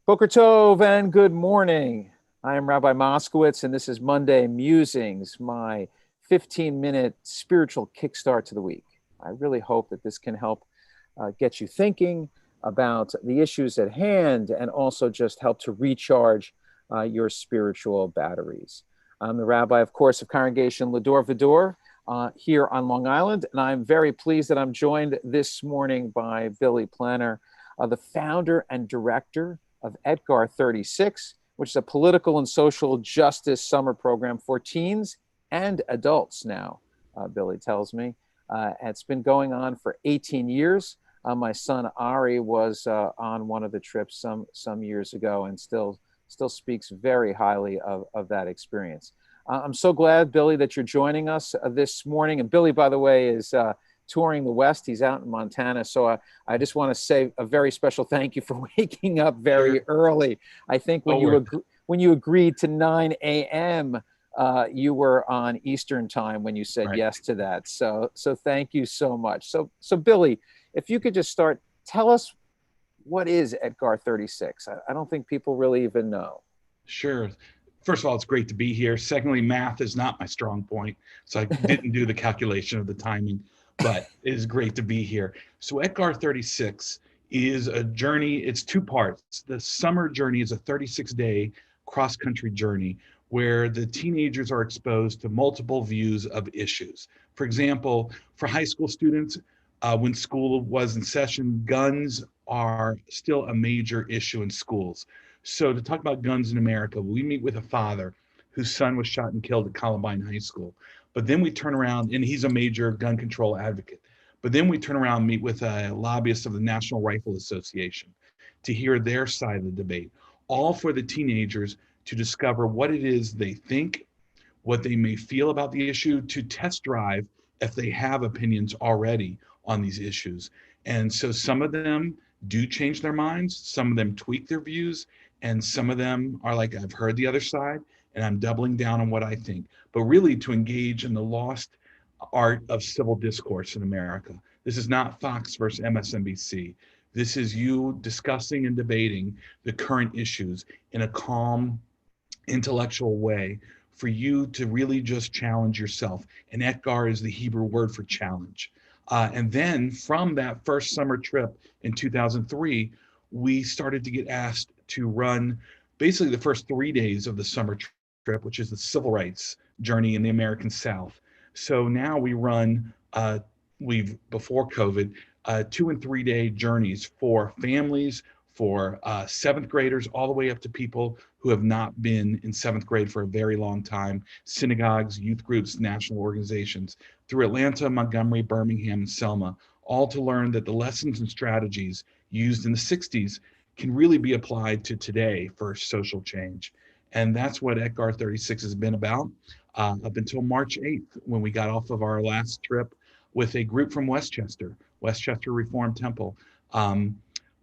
Boker Tov and good morning. I am Rabbi Moskowitz, and this is Monday Musings, my 15-minute spiritual kickstart to the week. I really hope that this can help get you thinking about the issues at hand and also just help to recharge your spiritual batteries. I'm the rabbi, of course, of Congregation Lador Vidor here on Long Island, and I'm very pleased that I'm joined this morning by Billy Planner, the founder and director of Edgar 36, which is a political and social justice summer program for teens and adults now, Billy tells me. It's been going on for 18 years. My son Ari was on one of the trips some years ago and still speaks very highly of that experience. I'm so glad, Billy, that you're joining us this morning. And Billy, by the way, is touring the West. He's out in Montana. So I just want to say a very special thank you for waking up very early. I think when you agreed to 9 a.m., you were on Eastern time when you said yes to that. So thank you so much. So Billy, if you could just start, tell us, what is Edgar 36? I don't think people really even know. Sure. First of all, it's great to be here. Secondly, math is not my strong point, so I didn't do the calculation of the timing, but it is great to be here. So Edgar 36 is a journey. It's two parts. The summer journey is a 36-day cross-country journey where the teenagers are exposed to multiple views of issues. For example, for high school students, when school was in session, guns are still a major issue in schools. So to talk about guns in America, we meet with a father whose son was shot and killed at Columbine High School. But then we turn around, and he's a major gun control advocate. But then we turn around and meet with a lobbyist of the National Rifle Association to hear their side of the debate, all for the teenagers to discover what it is they think, what they may feel about the issue, to test drive if they have opinions already on these issues. And so some of them do change their minds, some of them tweak their views, and some of them are like, I've heard the other side and I'm doubling down on what I think. But really to engage in the lost art of civil discourse in America. This is not Fox versus MSNBC. This is you discussing and debating the current issues in a calm, intellectual way for you to really just challenge yourself. And Etgar is the Hebrew word for challenge. And then from that first summer trip in 2003, we started to get asked to run basically the first 3 days of the summer trip, which is the civil rights journey in the American South. So now we run, before COVID, 2 and 3 day journeys for families, for seventh graders, all the way up to people who have not been in seventh grade for a very long time, synagogues, youth groups, national organizations, through Atlanta, Montgomery, Birmingham, and Selma, all to learn that the lessons and strategies used in the 60s can really be applied to today for social change. And that's what Edgar 36 has been about up until March 8th, when we got off of our last trip with a group from Westchester Reformed Temple, on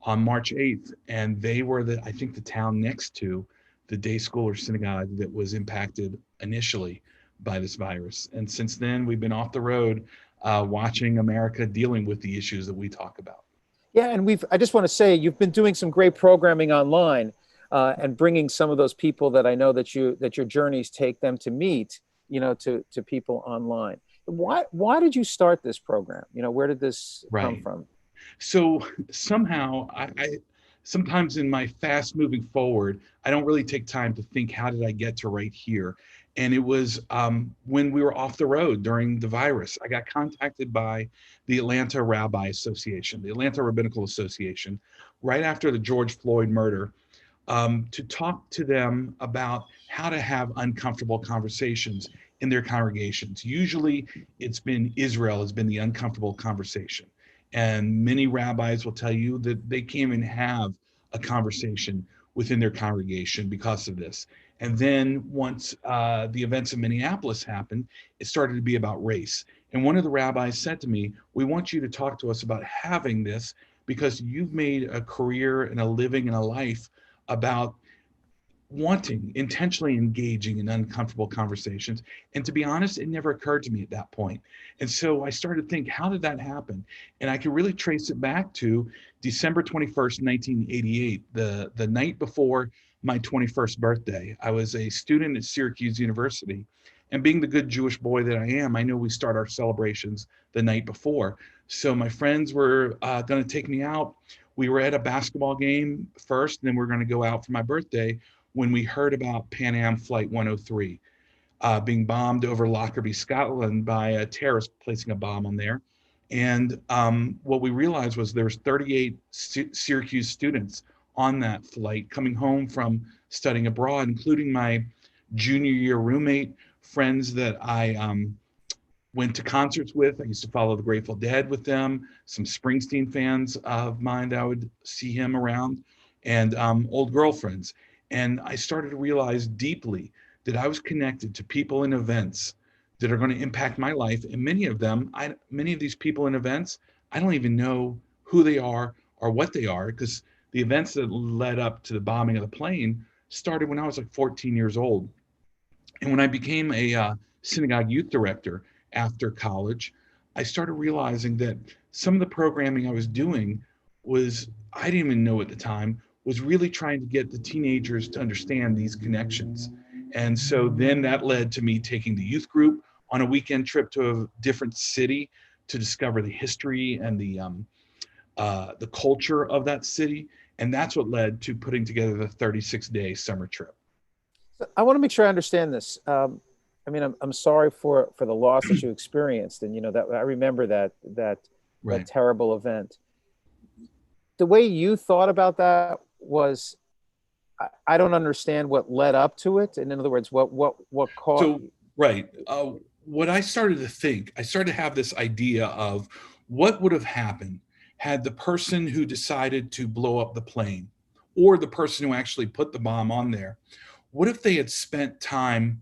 March 8th. And they were I think the town next to the day school or synagogue that was impacted initially by this virus. And since then, we've been off the road watching America dealing with the issues that we talk about. Yeah, and I just want to say, you've been doing some great programming online and bringing some of those people that I know that your journeys take them to meet, to people online. Why did you start this program? Where did this come from? So somehow I sometimes in my fast moving forward, I don't really take time to think, how did I get to right here? And it was when we were off the road during the virus, I got contacted by the Atlanta Rabbi Association, the Atlanta Rabbinical Association, right after the George Floyd murder, to talk to them about how to have uncomfortable conversations in their congregations. Usually it's been Israel has been the uncomfortable conversation. And many rabbis will tell you that they can't even have a conversation within their congregation because of this. And then once the events in Minneapolis happened, it started to be about race. And one of the rabbis said to me, we want you to talk to us about having this because you've made a career and a living and a life about wanting, intentionally engaging in uncomfortable conversations. And to be honest, it never occurred to me at that point. And so I started to think, how did that happen? And I could really trace it back to December 21st, 1988, the night before my 21st birthday. I was a student at Syracuse University. And being the good Jewish boy that I am, I know we start our celebrations the night before. So my friends were going to take me out. We were at a basketball game first, and then we we're going to go out for my birthday when we heard about Pan Am Flight 103 being bombed over Lockerbie, Scotland by a terrorist placing a bomb on there. And what we realized was there was 38 Syracuse students on that flight coming home from studying abroad, including my junior year roommate, friends that I went to concerts with. I used to follow the Grateful Dead with them, some Springsteen fans of mine that I would see him around, and old girlfriends. And I started to realize deeply that I was connected to people and events that are going to impact my life. And many of these people and events, I don't even know who they are or what they are, because the events that led up to the bombing of the plane started when I was like 14 years old. And when I became a synagogue youth director after college, I started realizing that some of the programming I was doing was, I didn't even know at the time, was really trying to get the teenagers to understand these connections. And so then that led to me taking the youth group on a weekend trip to a different city to discover the history and the culture of that city. And that's what led to putting together the 36-day summer trip. So I want to make sure I understand this. I mean, I'm sorry for the loss that you experienced, and that I remember that Right. terrible event. The way you thought about that was, I don't understand what led up to it. And in other words, what caused? So, right. What I started to think, I started to have this idea of what would have happened had the person who decided to blow up the plane, or the person who actually put the bomb on there, what if they had spent time,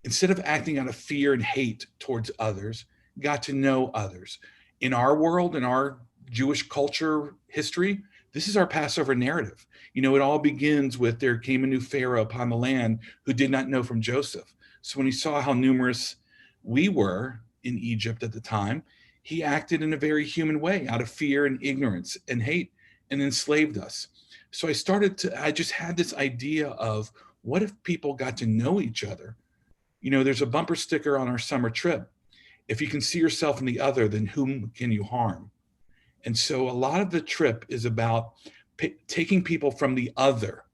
instead of acting out of fear and hate towards others, got to know others? In our world, in our Jewish culture history, this is our Passover narrative. It all begins with there came a new Pharaoh upon the land who did not know from Joseph. So when he saw how numerous we were in Egypt at the time, he acted in a very human way out of fear and ignorance and hate, and enslaved us. So I just had this idea of, what if people got to know each other? There's a bumper sticker on our summer trip. If you can see yourself in the other, then whom can you harm? And so a lot of the trip is about taking people from the other,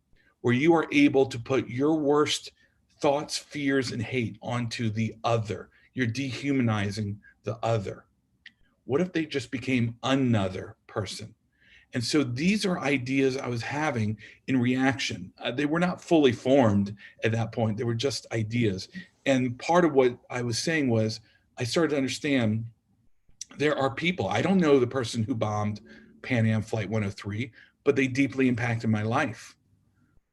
where you are able to put your worst thoughts, fears, and hate onto the other. You're dehumanizing the other. What if they just became another person? And so these are ideas I was having in reaction. They were not fully formed at that point. They were just ideas. And part of what I was saying was, I started to understand there are people, I don't know the person who bombed Pan Am Flight 103, but they deeply impacted my life,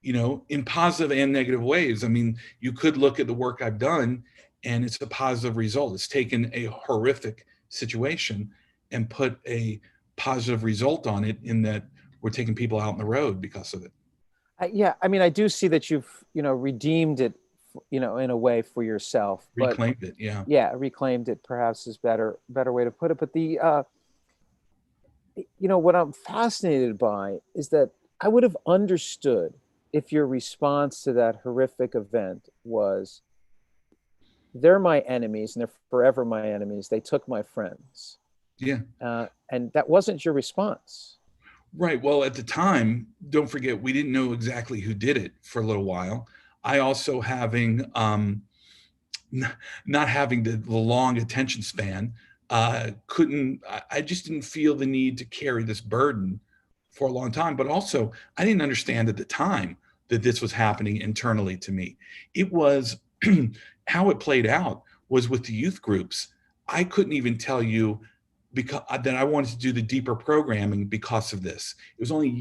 in positive and negative ways. I mean, you could look at the work I've done and it's a positive result. It's taken a horrific situation and put a positive result on it, in that we're taking people out on the road because of it. Yeah, I mean, I do see that you've redeemed it, in a way for yourself. Reclaimed it, yeah. Yeah, reclaimed it perhaps is better way to put it. But the what I'm fascinated by is that I would have understood if your response to that horrific event was, they're my enemies and they're forever my enemies. They took my friends. Yeah. And that wasn't your response. Right. Well, at the time, don't forget, we didn't know exactly who did it for a little while. I also, having not having the long attention span, I just didn't feel the need to carry this burden for a long time. But also, I didn't understand at the time that this was happening internally to me. It was how it played out was with the youth groups. I couldn't even tell you because that I wanted to do the deeper programming because of this. It was only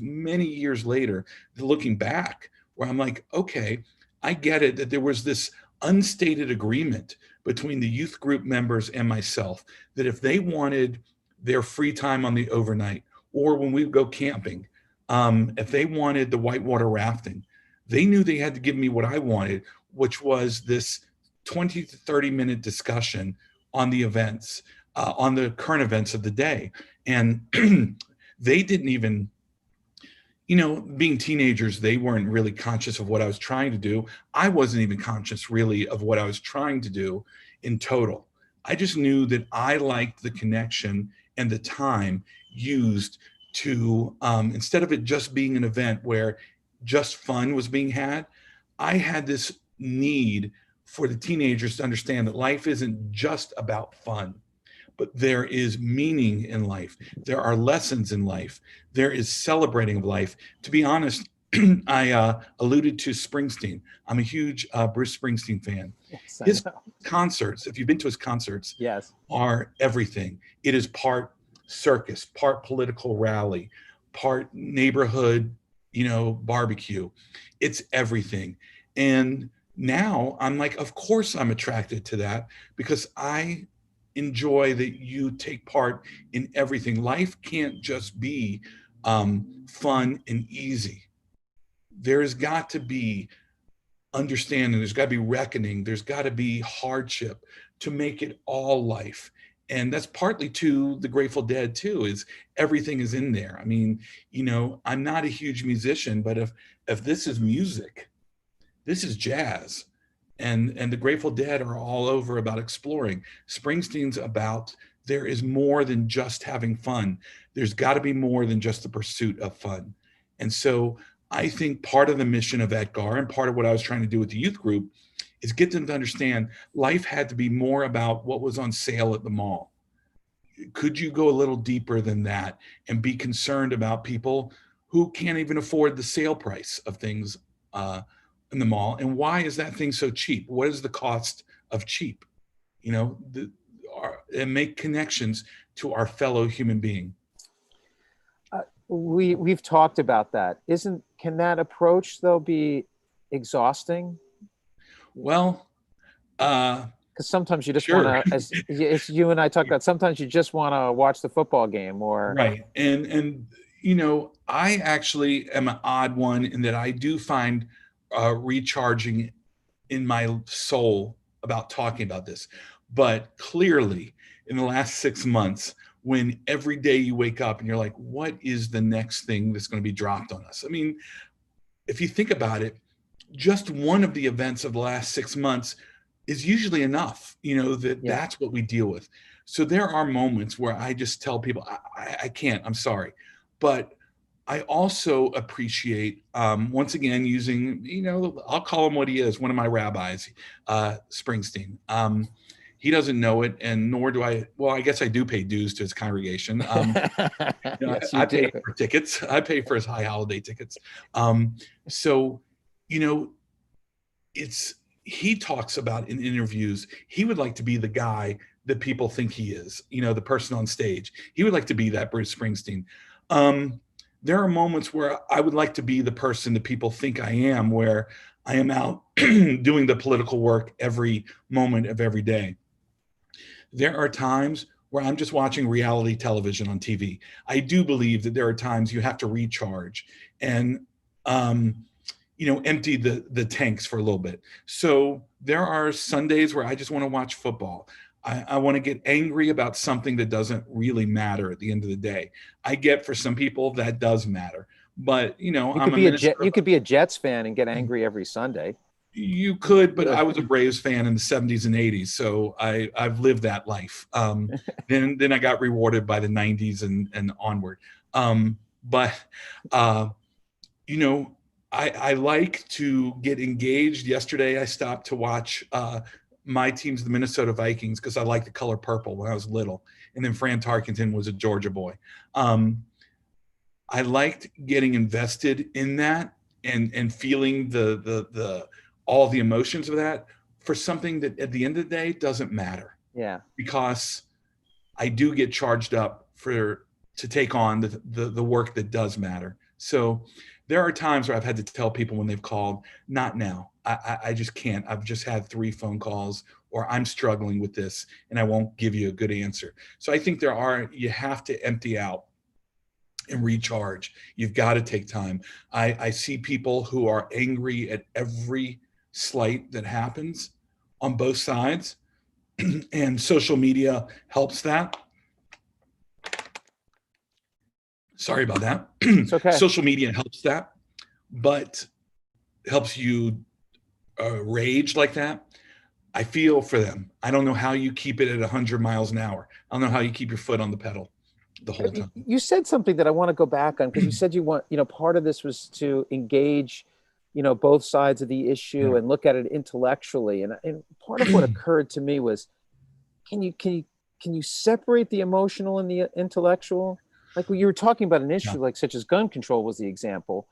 many years later, looking back, where I'm like, okay, I get it, that there was this unstated agreement between the youth group members and myself, that if they wanted their free time on the overnight, or when we would go camping, if they wanted the whitewater rafting, They knew they had to give me what I wanted, which was this 20 to 30-minute discussion on the events, on the current events of the day. And they didn't even, being teenagers, they weren't really conscious of what I was trying to do. I wasn't even conscious really of what I was trying to do in total. I just knew that I liked the connection and the time used to, instead of it just being an event where just fun was being had, I had this need for the teenagers to understand that life isn't just about fun, but there is meaning in life. There are lessons in life. There is celebrating of life. To be honest, I alluded to Springsteen. I'm a huge Bruce Springsteen fan. Yes, His I know. concerts, if you've been to his concerts, Yes. are everything. It is part circus, part political rally, part neighborhood, barbecue. It's everything. And now I'm like, of course I'm attracted to that, because I enjoy that you take part in everything. Life can't just be fun and easy. There's got to be understanding, there's got to be reckoning, there's got to be hardship to make it all life. And that's partly to the Grateful Dead too, is everything is in there. I mean, I'm not a huge musician, but if this is music, this is jazz. And the Grateful Dead are all over about exploring. Springsteen's about, there is more than just having fun. There's got to be more than just the pursuit of fun. And so I think part of the mission of Edgar, and part of what I was trying to do with the youth group, is get them to understand life had to be more about what was on sale at the mall. Could you go a little deeper than that and be concerned about people who can't even afford the sale price of things in the mall? And why is that thing so cheap? What is the cost of cheap? And make connections to our fellow human being. We've talked about that. Can that approach though be exhausting? Well, because sometimes you just sure. want to, as you and I talked about, sometimes you just want to watch the football game or right. And I actually am an odd one in that I do find recharging in my soul about talking about this. But clearly in the last 6 months, when every day you wake up and you're like, what is the next thing that's going to be dropped on us? I mean, if you think about it, just one of the events of the last 6 months is usually enough, that's what we deal with. So there are moments where I just tell people, I can't, I'm sorry. But I also appreciate, once again, using, I'll call him what he is, one of my rabbis, Springsteen. He doesn't know it, and nor do I. Well, I guess I do pay dues to his congregation. Yes, I pay for tickets. I pay for his high holiday tickets. So, he talks about in interviews, he would like to be the guy that people think he is, the person on stage. He would like to be that Bruce Springsteen. There are moments where I would like to be the person that people think I am, where I am out doing the political work every moment of every day. There are times where I'm just watching reality television on TV. I do believe that there are times you have to recharge and, empty the tanks for a little bit. So there are Sundays where I just want to watch football. I want to get angry about something that doesn't really matter at the end of the day. I get for some people that does matter, but you could be a Jets fan and get angry every Sunday. You could, but I was a Braves fan in the 70s and 80s, so I've lived that life. Then I got rewarded by the 90s and onward. I like to get engaged. Yesterday, I stopped to watch my team's the Minnesota Vikings because I liked the color purple when I was little, and then Fran Tarkenton was a Georgia boy. I liked getting invested in that and feeling the all the emotions of that for something that at the end of the day doesn't matter. Yeah. Because I do get charged up to take on the work that does matter. So there are times where I've had to tell people when they've called, not now. I just can't. I've just had 3 phone calls, or I'm struggling with this and I won't give you a good answer. So I think you have to empty out and recharge. You've got to take time. I see people who are angry at every slight that happens on both sides, and social media helps that. Sorry about that. It's okay. Social media helps that, but helps you rage like that. I feel for them. I don't know how you keep it at 100 miles an hour. I don't know how you keep your foot on the pedal the whole time. You said something that I want to go back on, because you said you want, part of this was to engage, both sides of the issue and look at it intellectually. And part of what occurred to me was, can you separate the emotional and the intellectual? Like when you were talking about an issue like such as gun control was the example.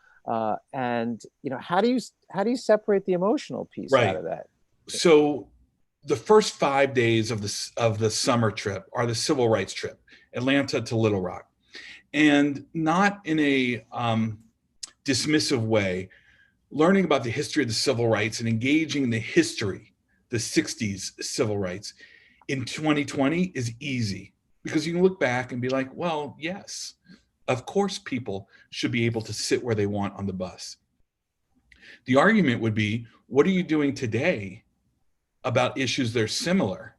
And how do you separate the emotional piece out of that? So the first 5 days of the summer trip are the civil rights trip, Atlanta to Little Rock, and not in a dismissive way, learning about the history of the civil rights and engaging in the history, the 60s civil rights in 2020 is easy, because you can look back and be like, well, yes, of course people should be able to sit where they want on the bus. The argument would be, what are you doing today about issues that are similar?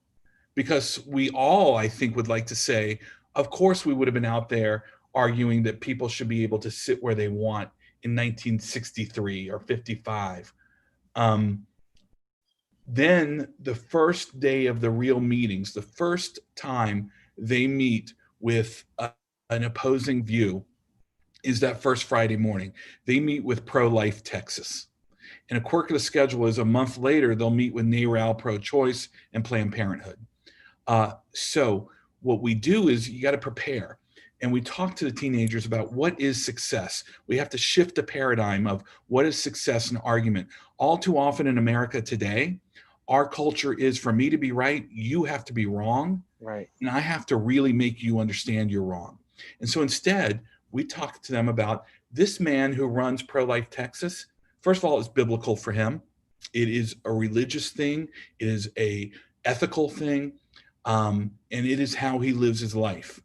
Because we all, I think, would like to say, of course we would have been out there arguing that people should be able to sit where they want in 1963 or 55. Then the first day of the real meetings, the first time they meet with an opposing view, is that first Friday morning. They meet with Pro-Life Texas. And a quirk of the schedule is a month later, they'll meet with NARAL Pro-Choice and Planned Parenthood. So what we do is you got to prepare. And we talk to the teenagers about what is success. We have to shift the paradigm of what is success in argument. All too often in America today, our culture is, for me to be right, you have to be wrong. Right. And I have to really make you understand you're wrong. And so instead, we talk to them about this man who runs Pro-Life Texas. First of all, it's biblical for him. It is a religious thing. It is a ethical thing. And it is how he lives his life.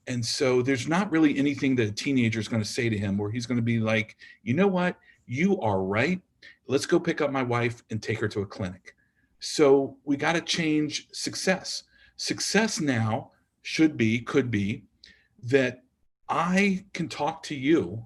And so there's not really anything that a teenager is going to say to him where he's going to be like, you know what? You are right. Let's go pick up my wife and take her to a clinic. So we got to change success. Success now could be that I can talk to you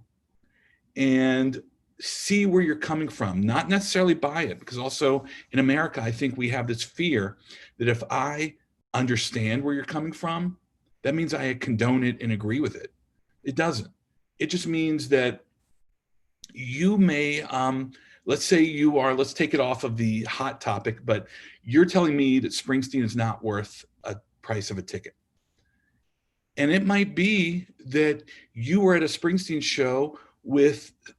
and see where you're coming from, not necessarily buy it, because also in America, I think we have this fear that if I understand where you're coming from, that means I condone it and agree with it. It doesn't. It just means that you may, let's say you are, let's take it off of the hot topic, but you're telling me that Springsteen is not worth a price of a ticket. And it might be that you were at a Springsteen show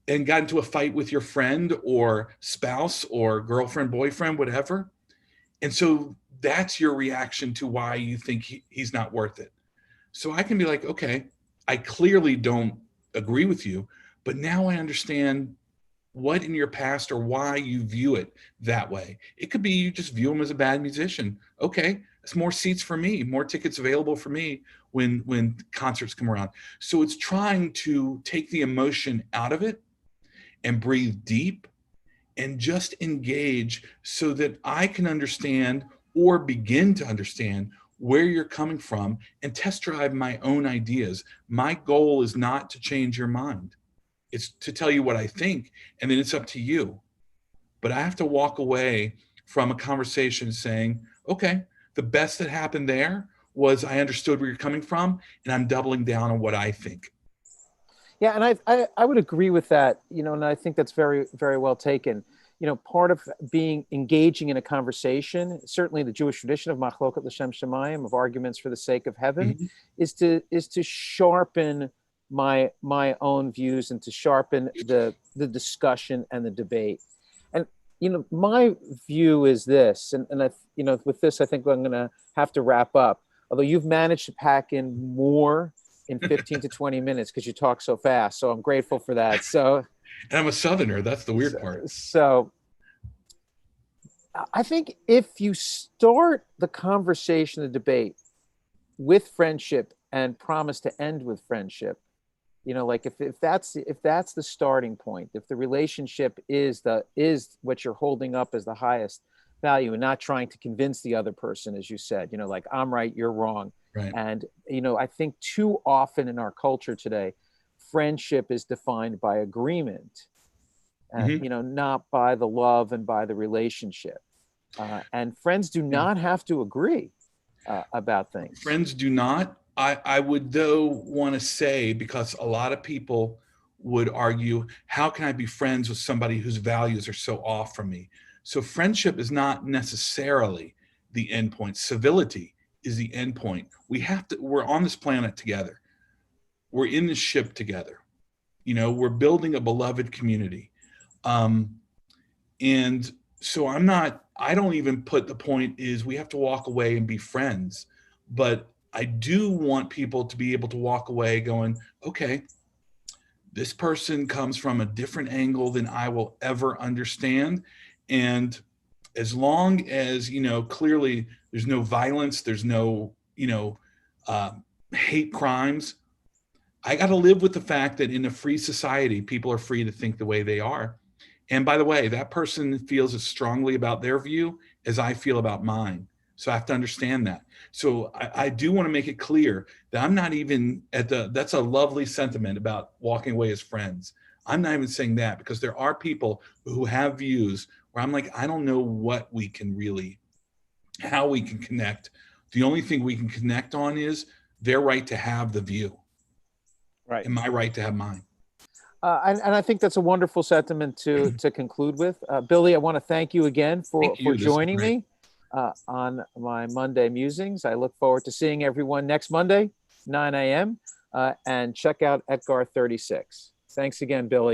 and got into a fight with your friend or spouse or girlfriend, boyfriend, whatever. And so that's your reaction to why you think he's not worth it. So I can be like, okay, I clearly don't agree with you, but now I understand what in your past or why you view it that way. It could be you just view him as a bad musician. Okay, it's more seats for me, more tickets available for me when concerts come around. So it's trying to take the emotion out of it and breathe deep and just engage so that I can understand or begin to understand where you're coming from and test drive my own ideas. My goal is not to change your mind. It's to tell you what I think, and then it's up to you. But I have to walk away from a conversation saying, okay, the best that happened there was I understood where you're coming from, and I'm doubling down on what I think. Yeah, and I would agree with that, and I think that's very, very well taken. Part of engaging in a conversation, certainly the Jewish tradition of machloket l'shem shamayim, of arguments for the sake of heaven, is to sharpen my own views and to sharpen the discussion and the debate. And my view is this, and I, with this, I think I'm going to have to wrap up. Although you've managed to pack in more in 15 to 20 minutes because you talk so fast, so I'm grateful for that. So. And I'm a Southerner. That's the weird part. So I think if you start the conversation, the debate with friendship and promise to end with friendship, Like if that's the starting point, if the relationship is what you're holding up as the highest value, and not trying to convince the other person, as you said, like I'm right, you're wrong. Right. And I think too often in our culture today, friendship is defined by agreement, not by the love and by the relationship. And friends do not have to agree about things. Friends do not. I would, though, want to say, because a lot of people would argue, how can I be friends with somebody whose values are so off from me? So friendship is not necessarily the end point. Civility is the end point. We're on this planet together. We're in this ship together. We're building a beloved community. And so I don't even put the point is we have to walk away and be friends, but I do want people to be able to walk away going, okay, this person comes from a different angle than I will ever understand. And as long as, clearly there's no violence, there's no, hate crimes, I got to live with the fact that in a free society, people are free to think the way they are. And by the way, that person feels as strongly about their view as I feel about mine. So I have to understand that. So I do want to make it clear that I'm not even that's a lovely sentiment about walking away as friends. I'm not even saying that, because there are people who have views where I'm like, I don't know how we can connect. The only thing we can connect on is their right to have the view. Right. And my right to have mine. And I think that's a wonderful sentiment to conclude with. Billy, I want to thank you again for joining me on my Monday Musings. I look forward to seeing everyone next Monday, 9 a.m. And check out Etgar 36. Thanks again, Billy.